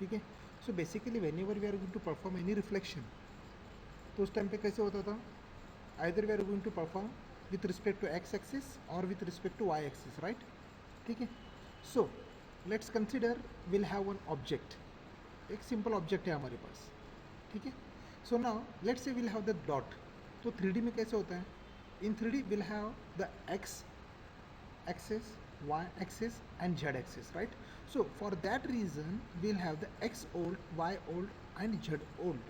ठीक है. So basically whenever we are going to perform any reflection, तो उस टाइम पे कैसे होता था, either we are going to perform with respect to x axis और with respect to y axis, right. ठीक है. So let's consider will have one object, एक सिंपल ऑब्जेक्ट है हमारे पास. ठीक है. So now let's say will have the dot. तो 3D में कैसे होता है, इन 3D will have the x axis, y axis and z axis, right. So for that reason we'll have the x old, y old and z old,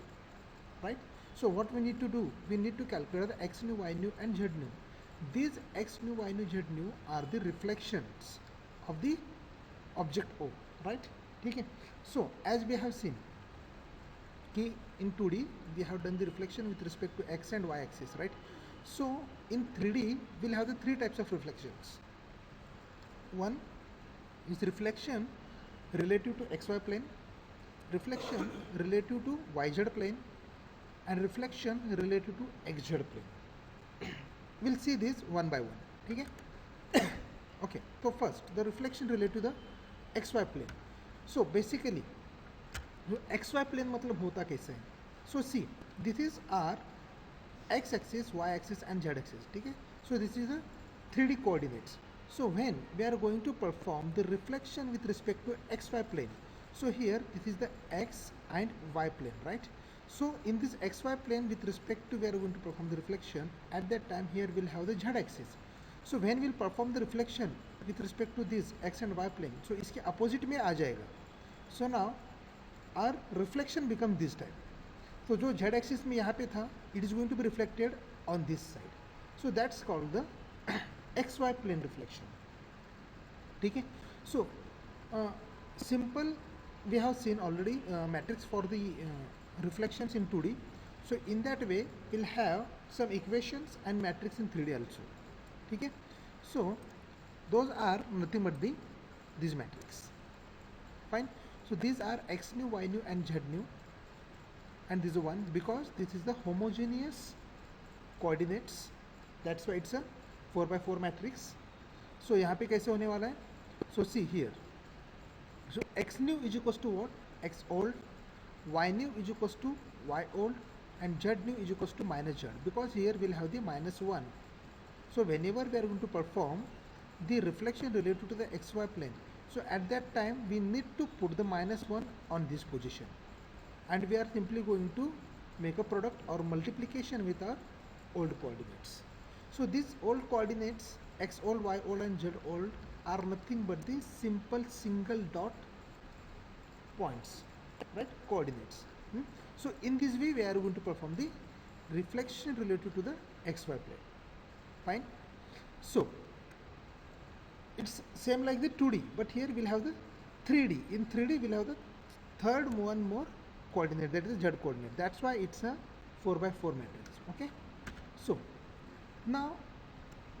right. So what we need to do, we need to calculate the x new, y new and z new. These x new, y new, z new are the reflections of the object O, right. ठीक है. So as we have seen कि in 2D we have done the reflection with respect to x and y axis, right. So in 3D we'll have the three types of reflections. One is reflection relative to xy plane, reflection relative to yz plane and reflection related to xz plane. We'll see this one by one. ठीक है. Okay, so first the reflection related to the xy plane. So basically जो xy plane मतलब होता कैसे है. So see, this is our x axis, y axis and z axis. ठीक है. So this is the 3D coordinates. So when we are going to perform the reflection with respect to xy plane, so here this is the x and y plane, right. So in this xy plane with respect to we are going to perform the reflection, at that time here we'll have the z axis. So when we'll perform the reflection with respect to this x and y plane, so इसके opposite में आ जाएगा. So now our reflection become this type. तो जो z axis में यहाँ पे था, it is going to be reflected on this side. So that's called the xy plane reflection. ठीक है. So simple we have seen already matrix for the reflections in 2D. So in that way we'll have some equations and matrix in 3D also. ठीक है. So those are nothing but the this matrix. Fine. So these are x new, y new and z new, and this is one because this is the homogeneous coordinates, that's why it's a 4x4 matrix. So यहाँ पे कैसे होने वाला है. So see here, so x new is equals to what, x old, y new is equals to y old and z new is equals to minus z, because here we'll have the -1. So whenever we are going to perform the reflection related to the xy plane, so at that time we need to put the -1 on this position, and we are simply going to make a product or multiplication with our old coordinates. So these old coordinates x old, y old and z old are nothing but the simple single dot points, right, coordinates. So in this way we are going to perform the reflection related to the xy plane. Fine. So it's same like the 2D, but here we'll have the 3D. In 3D we'll have the third one more coordinate, that is the z coordinate. That's why it's a 4x4 matrix. Okay. So now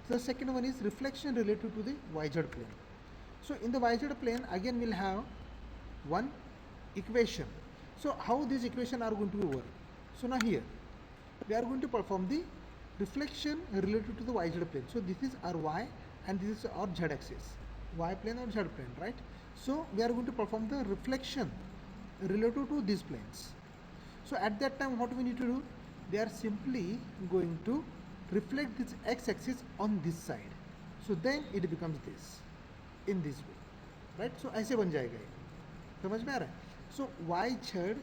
the second one is reflection related to the yz plane. So in the yz plane again we'll have one equation. So how these equation are going to be work. So now here we are going to perform the reflection related to the yz plane. So this is our y and this is our z axis, y plane or z plane, right. So we are going to perform the reflection related to these planes. So at that time what we need to do, we are simply going to reflect this x axis on this side. So then it becomes this in this way, right. So ऐसे बन जाएगा ये, समझ में आ रहा है. So y z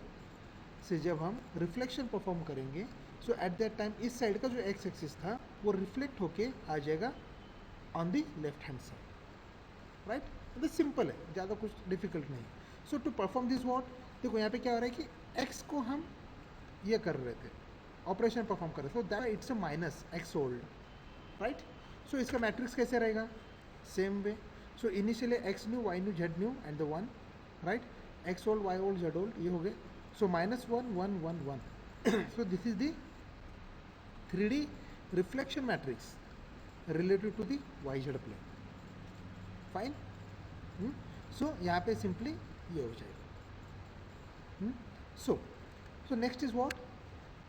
से जब हम रिफ्लेक्शन परफॉर्म करेंगे, सो एट दैट टाइम इस साइड का जो एक्स एक्सिस था वो रिफ्लेक्ट होके आ जाएगा on the left hand side, right. तो सिंपल है, ज़्यादा कुछ डिफिकल्ट नहीं. सो टू परफॉर्म दिस वॉट, देखो यहाँ पे क्या हो रहा है कि एक्स को हम ये कर रहे थे, ऑपरेशन परफॉर्म कर रहे थे, so that it's a minus x old, right. So इसका मैट्रिक्स कैसे रहेगा, same way. So initially x new, y new, z new and the one, right. X old, y old, z old, ये हो गए. सो -1 1 1 1. So this is the 3D reflection matrix related to the YZ plane. Fine. So यहाँ पे simply ये हो जाएगा. So next is what,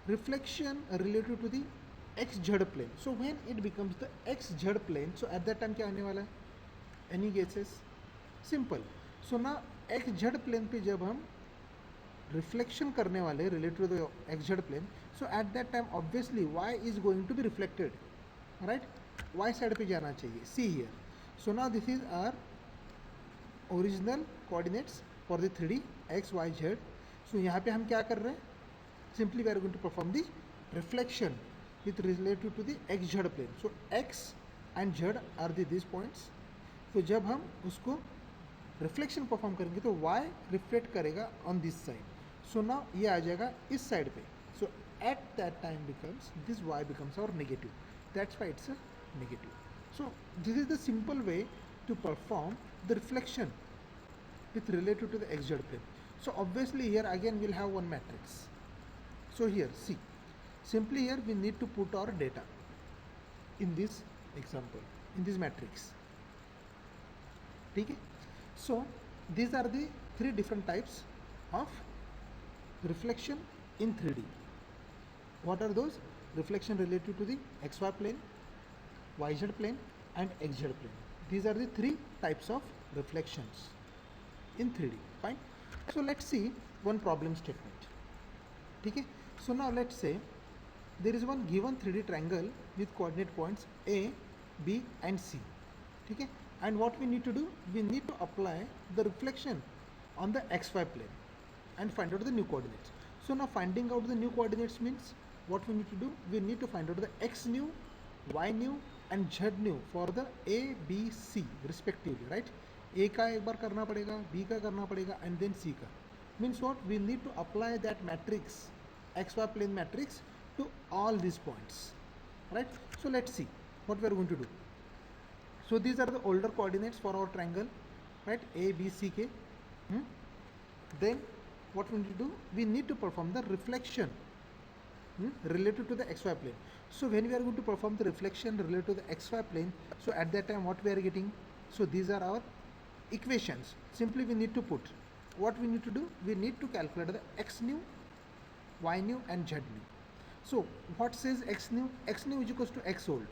reflection related to the XZ plane. So when it becomes the XZ plane, so at that time क्या आने वाला है, any guesses? Simple. So now XZ plane पे जब हम रिफ्लेक्शन करने वाले related to the x z plane, so at that time obviously y is going to be reflected, right, y side पे जाना चाहिए. See here, so now this is our original coordinates for the 3D x y z. So यहाँ पे हम क्या कर रहे हैं, simply we are going to perform the reflection with related to the x z plane. So x and z are this points. तो जब हम उसको रिफ्लेक्शन परफॉर्म करेंगे तो y रिफ्लेक्ट करेगा on this side. So now ये आ जाएगा इस साइड पे. So at that time becomes this y becomes our negative. That's why it's a negative. So this is the simple way to perform the reflection with related to the xz plane. So obviously here again we'll have one matrix. So here see, simply here we need to put our data in this example, in this matrix. Okay, so these are the three different types of reflection in 3D. What are those? Reflection related to the xy plane, yz plane and xz plane. These are the three types of reflections in 3D. Fine. So let's see one problem statement. Okay, so now let's say there is one given 3D triangle with coordinate points A, B and C. Okay, and what we need to do, we need to apply the reflection on the xy plane and find out the new coordinates. So now finding out the new coordinates means what we need to do, we need to find out the x new, y new and z new for the A, B, C respectively, right? A का एक बार करना पड़ेगा, B का करना पड़ेगा and then C का. Means what, we need to apply that matrix, xy plane matrix to all these points, right? So let's see what we are going to do. So these are the older coordinates for our triangle, right? A, B, C, K. Then what we need to do, we need to perform the reflection related to the xy plane. So when we are going to perform the reflection related to the xy plane, so at that time what we are getting, so these are our equations. Simply we need to put, what we need to do, we need to calculate the x new, y new and z new. So what says x new? X new is equals to x old,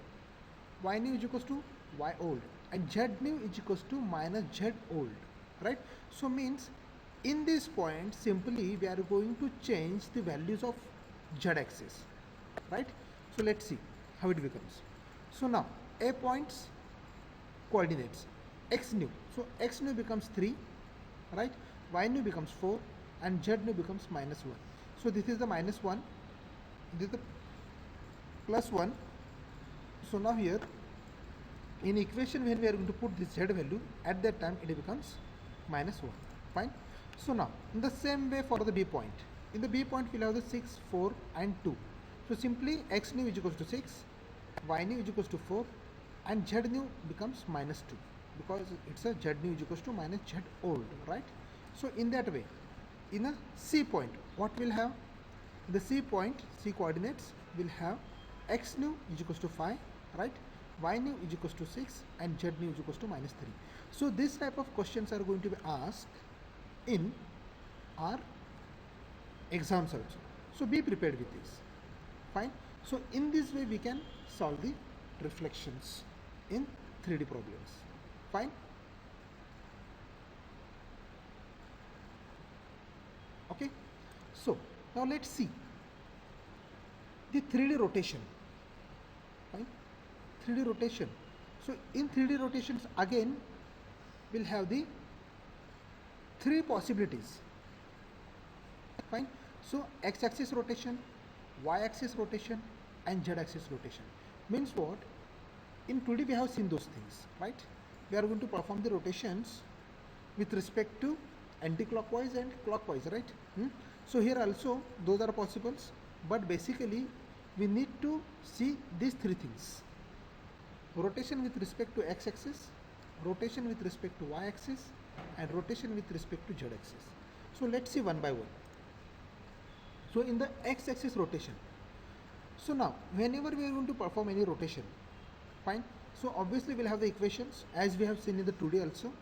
y new is equals to y old and z new is equals to minus z old, right? So means in this point simply we are going to change the values of z axis, right? So let's see how it becomes. So now A points coordinates x new, so x new becomes 3, right? Y new becomes 4 and z new becomes minus 1. So this is the minus 1, this is the plus 1. So now here in equation when we are going to put this z value, at that time it becomes minus 1. Fine. So now in the same way for the B point, in the B point we'll have the 6, 4 and 2. So simply x new is equals to 6, y new is equals to 4 and z new becomes minus 2, because it's a z new is equals to minus z old, right? So in that way, in a C point, what we'll have, the C point, C coordinates will have x new is equals to 5, right? Y new is equals to 6 and z new is equals to minus 3. So this type of questions are going to be asked in our exams also. So be prepared with this. Fine. So in this way we can solve the reflections in 3D problems. Fine. Okay. So now let's see the 3D rotation. Fine. 3D rotation. So in 3D rotations again we'll have the three possibilities. Fine. So x-axis rotation, y-axis rotation and z-axis rotation. Means what? In 2D we have seen those things, right? We are going to perform the rotations with respect to anti-clockwise and clockwise, right? So here also those are possibles, but basically we need to see these three things: rotation with respect to x-axis, rotation with respect to y-axis and rotation with respect to z-axis. So let's see one by one. So in the x-axis rotation, so now whenever we are going to perform any rotation, fine, so obviously we'll have the equations as we have seen in the 2D also,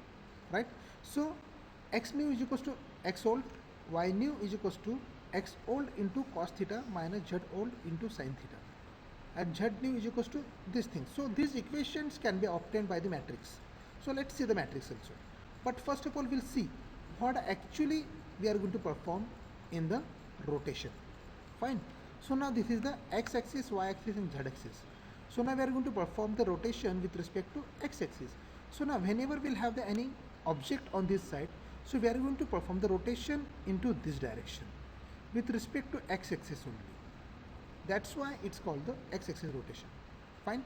right? So x new is equals to x old, y new is equals to x old into cos theta minus z old into sin theta, and z new is equals to this thing. So these equations can be obtained by the matrix. So let's see the matrix also. But first of all we'll see what actually we are going to perform in the rotation. Fine. So now this is the x-axis, y-axis and z-axis. So now we are going to perform the rotation with respect to x-axis. So now whenever we'll have any object on this side, so we are going to perform the rotation into this direction with respect to x-axis only. That's why it's called the x-axis rotation. Fine.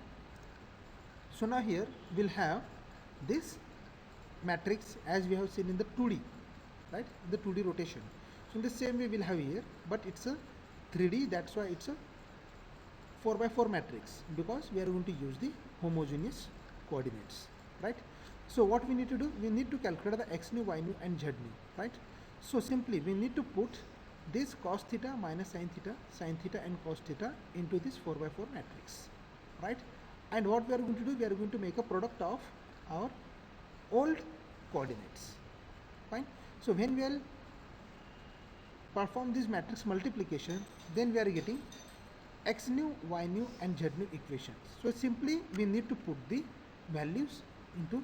So now here we'll have this matrix as we have seen in the 2D, right? The 2D rotation. So in the same way we'll have here, but it's a 3D, that's why it's a 4x4 matrix, because we are going to use the homogeneous coordinates, right? So what we need to do, we need to calculate the x nu, y nu and z nu, right? So simply we need to put this cos theta minus sin theta and cos theta into this 4x4 matrix, right? And what we are going to do, we are going to make a product of our old coordinates. Fine. So when we will perform this matrix multiplication, then we are getting x nu, y nu and z nu equations. So simply we need to put the values into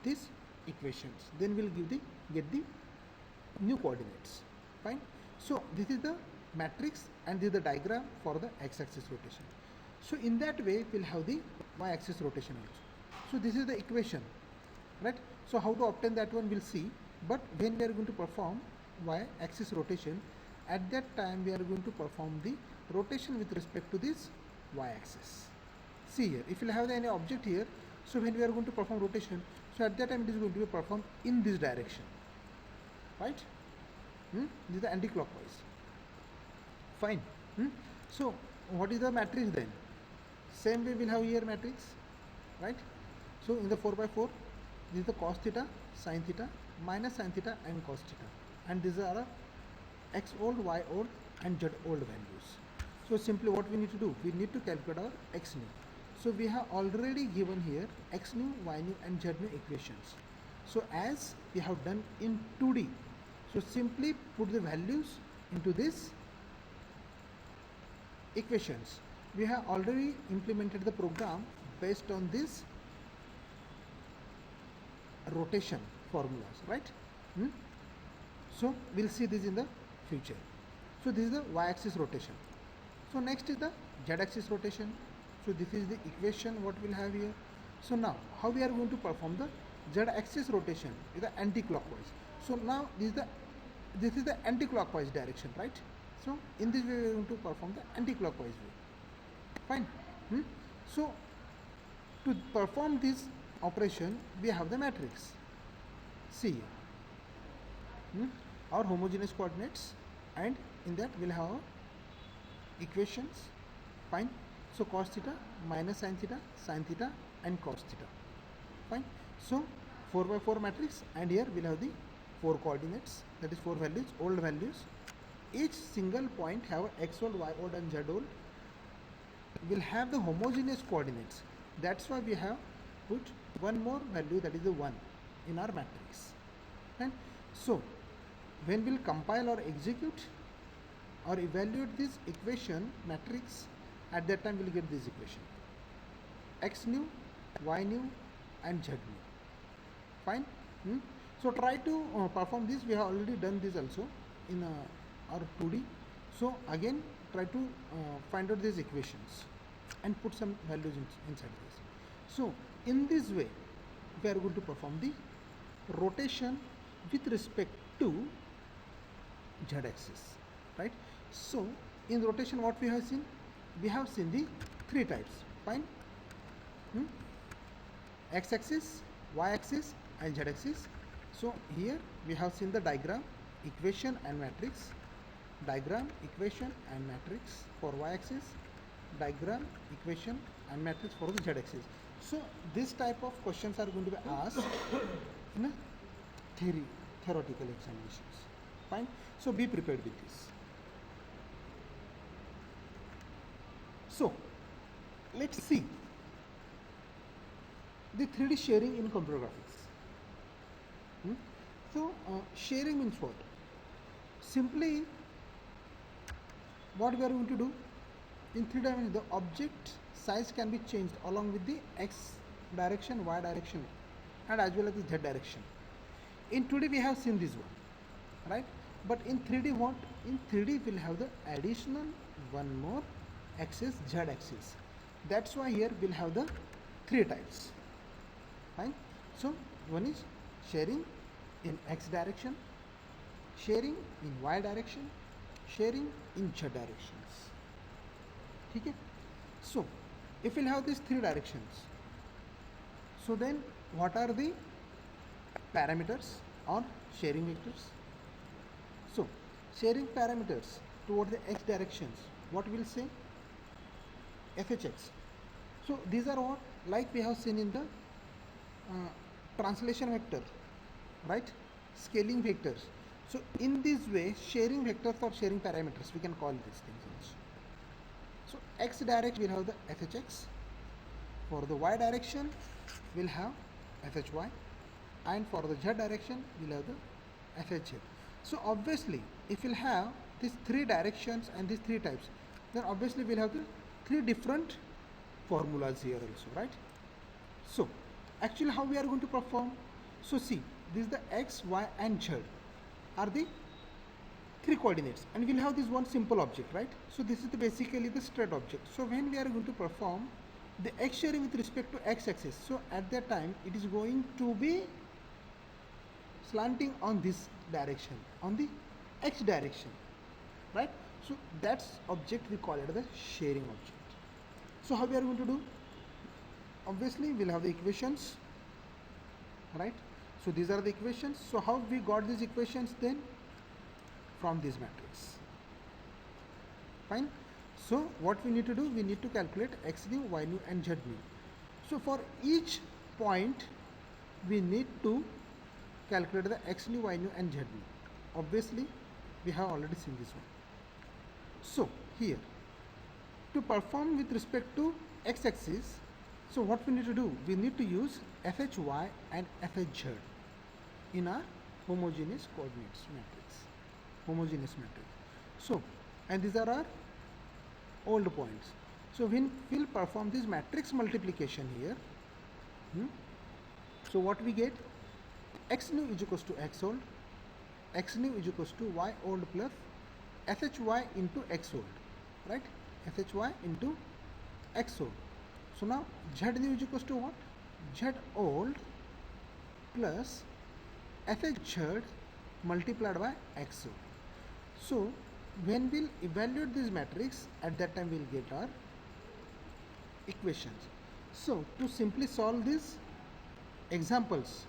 these equations, then we will get the new coordinates. Fine. So this is the matrix and this is the diagram for the x-axis rotation. So in that way we'll have the y-axis rotation also. So this is the equation, right? So how to obtain that one we'll see, but when we are going to perform y-axis rotation, at that time we are going to perform the rotation with respect to this y-axis. See here, if you have any object here, so when we are going to perform rotation, so at that time it is going to be performed in this direction, right? This is the anti-clockwise. Fine. So what is the matrix then? Same way we'll have here matrix, right? So in the 4x4, this is the cos theta, sin theta, minus sin theta and cos theta, and these are x old, y old and z old values. So simply what we need to do, we need to calculate our x nu. So we have already given here x nu, y nu and z nu equations. So as we have done in 2D, so simply put the values into this equations. We have already implemented the program based on this rotation formulas, right? So we'll see this in the future. So this is the y-axis rotation. So next is the z-axis rotation. So this is the equation what we'll have here. So now how we are going to perform the z-axis rotation with the anti-clockwise. So now this is the anti-clockwise direction, right? So in this way we are going to perform the anti-clockwise way. Fine. So to perform this operation we have the matrix. See here. Our homogeneous coordinates, and in that we'll have our equations. Fine. So cos theta minus sin theta and cos theta. Fine. So 4x4 matrix, and here we'll have the 4 coordinates, that is 4 values, old values. Each single point have x old, y old and z old. Will have the homogeneous coordinates. That's why we have put one more value, that is the 1 in our matrix. And so when we'll compile or execute or evaluate this equation matrix, at that time we'll get this equation x nu, y nu and z nu. Fine. So try to perform this. We have already done this also in our 2D. So again try to find out these equations and put some values inside this. So in this way we are going to perform the rotation with respect to z-axis, right? So in rotation what we have seen? We have seen the 3 types. Fine. X-axis, y-axis and z-axis. So here we have seen the diagram, equation and matrix. Diagram, equation and matrix for y-axis, diagram, equation and matrix for the z-axis. So this type of questions are going to be asked in a theoretical examinations. Fine. So be prepared with this. So let's see the 3D sharing in computer graphics. So sharing means what? Simply what we are going to do, in 3 dimensions the object size can be changed along with the x direction, y direction and as well as the z direction. In 2D we have seen this one, right? But in 3D what? In 3D we'll have the additional one more axis, z axis. That's why here we'll have the three types. Fine. So one is sharing in x direction, sharing in y direction, sharing in z directions. Okay. So if we'll have these three directions, so then what are the parameters or sharing vectors? So sharing parameters toward the x directions, what we'll say? FHX. So these are what, like we have seen in the translation vector, right? Scaling vectors. So in this way, sharing vectors or sharing parameters, we can call these things also. So x direction will have the FHX. For the y direction, we'll have FHY, and for the z direction, we'll have the FHZ. So obviously, if we'll have these three directions and these three types, then obviously we'll have the three different formulas here also, right? So actually how we are going to perform? So see, this is the x, y and z are the three coordinates, and we'll have this one simple object, right? So this is basically the straight object. So when we are going to perform the x sharing with respect to x axis, so at that time it is going to be slanting on this direction, on the x direction, right? So that's object we call it the sharing object. So how we are going to do? Obviously we'll have the equations, right? So these are the equations. So how we got these equations then? From this matrix. Fine. So what we need to do? We need to calculate x nu, y nu and z nu. So for each point we need to calculate the x nu, y nu and z nu. Obviously we have already seen this one. So here, to perform with respect to x axis, so what we need to do? We need to use FHY and FHZ in our homogeneous coordinates matrix. Homogeneous matrix. So, and these are our old points. So when we'll perform this matrix multiplication here, so what we get? X nu is equals to x old, x nu is equals to y old plus FHY into x old, right? FHY into x old. So now z nu is equals to what? Z old plus FHZ multiplied by x old. So when we'll evaluate this matrix, at that time we'll get our equations. So to simply solve these examples,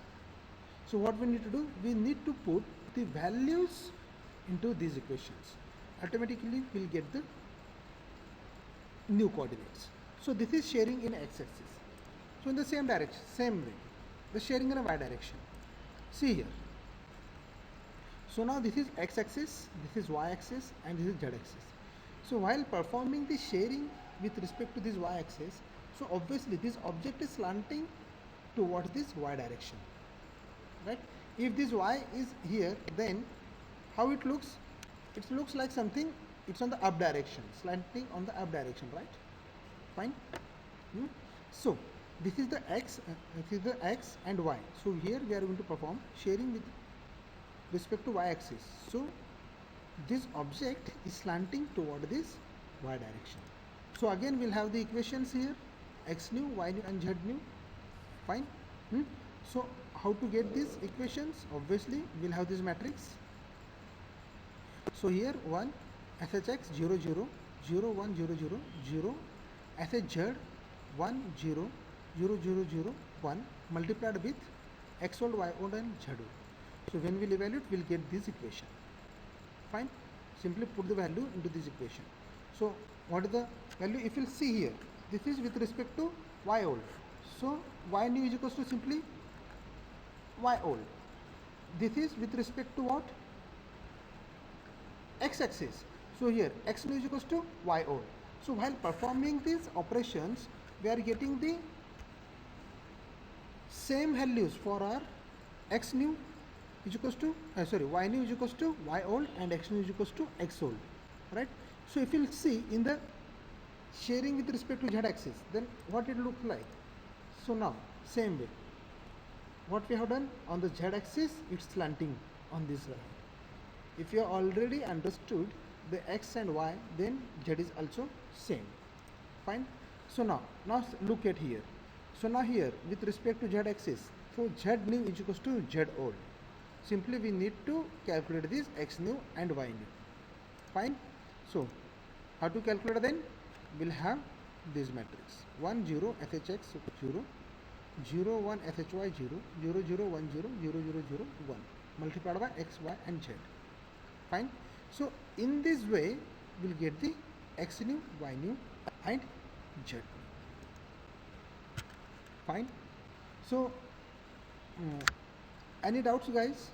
so what we need to do? We need to put the values into these equations. Automatically we'll get the new coordinates. So this is sharing in x-axis. So in the same direction, same way, the sharing in a y direction. See here. So now this is x-axis, this is y-axis and this is z-axis. So while performing the sharing with respect to this y-axis, so obviously this object is slanting towards this y direction, right? If this y is here, then how it looks? It looks like something, it's on the up direction, slanting on the up direction, right? Fine. So this is the x, and y. So here we are going to perform sharing with respect to y-axis. So this object is slanting toward this y direction. So again we'll have the equations here, x nu, y nu and z nu. Fine. So how to get these equations? Obviously we'll have this matrix. So here 1 FHX 0 0 0 1 0 0 0 FHZ 1 0 0 0 0 1 multiplied with x old, y old and z old. So when we'll evaluate, we'll get this equation. Fine. Simply put the value into this equation. So what is the value? If you'll see here, this is with respect to y old. So y nu is equals to simply y old. This is with respect to what? X-axis. So here x nu is equals to y old. So while performing these operations, we are getting the same values for our x nu is equals to y nu is equals to y old and x nu is equals to x old, right? So if you'll see in the sharing with respect to z-axis, then what it looks like? So now same way, what we have done on the z-axis, it's slanting on this line, If you already understood the x and y, then z is also same. Fine. So now look at here. So now here with respect to z axis, so z new is equals to z old. Simply we need to calculate this x new and y new. Fine. So how to calculate then? We'll have this matrix 1 0 shx 0 0 1 shy 0 0 0 1 0 0 0 0 1 multiplied by x y and z. Fine. So in this way we'll get the x new, y new and z. Fine. So any doubts guys?